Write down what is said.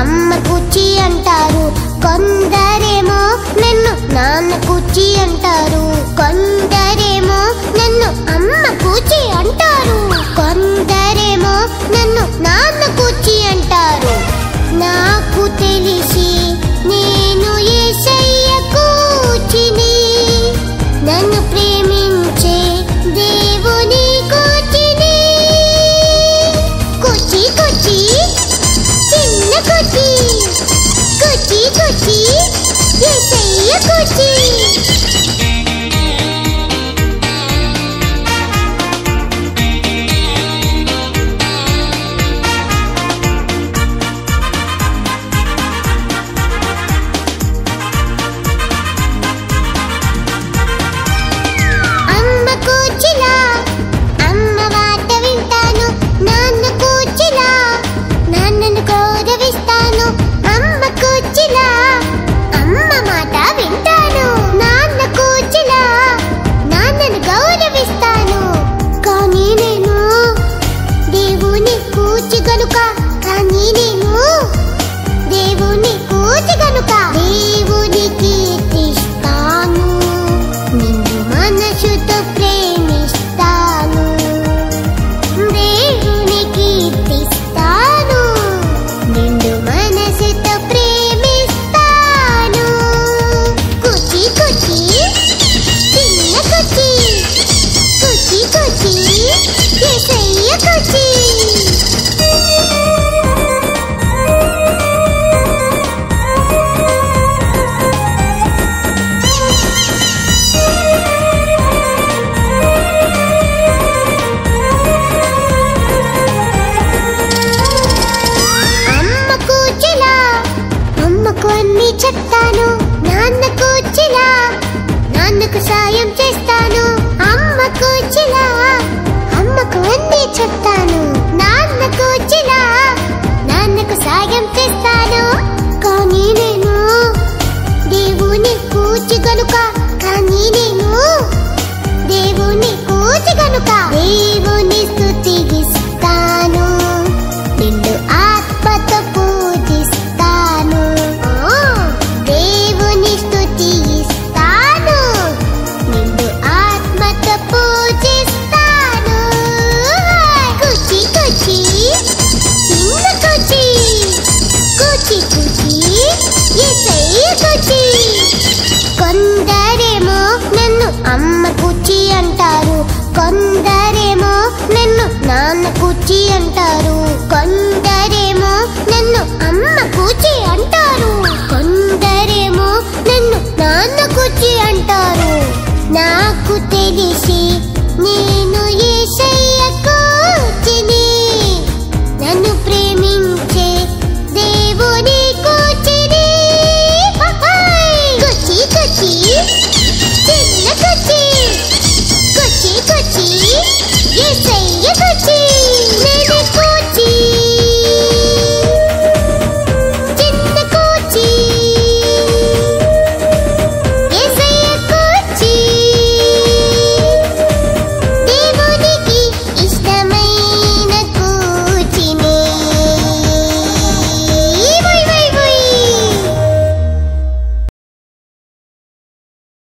అమ్మ కుచి అంటారు. కొందరేమో నన్ను నాన్న కుచి అంటారు. కొందరేమో నన్ను అమ్మ కుచి అంటారు. కొందరేమో నన్ను నాన్న కుచి అంటారు. నాకు తెలిసి నేను యేసయ్య కూచిని, నన్ను ప్రేమించే దేవుని కూచిని. కుచి కుచి చిన్న కుచి, కుచి కుచి యేసయ్య కుచి. చెప్తాను నాన్న కూచిలా, నాన్నకు సాయం చేస్తాను. అమ్మ కూచిలా, అమ్మకు అన్నీ చెప్తాను. నాన్న కూచిలా, నాన్నకు సాయం చేస్తాను. కానీ నేను దేవుని కూచి గనుక, కానీ నేను దేవుని కూచి గనుక దేవుని స్తుతిస్తాను, నిన్ను ఆత్మతో పూజిస్తాను. దేవుని స్తుతిస్తాను, నిన్ను ఆత్మతో పూజిస్తాను. కుచి కుచి చిన్న కుచి, కుచి కుచి యేసయ్య కుచి. కొందరేమో నన్ను అమ్మ కుచి అంటారు. కొందరేమో నన్ను నాన్న కుచి అంటారు.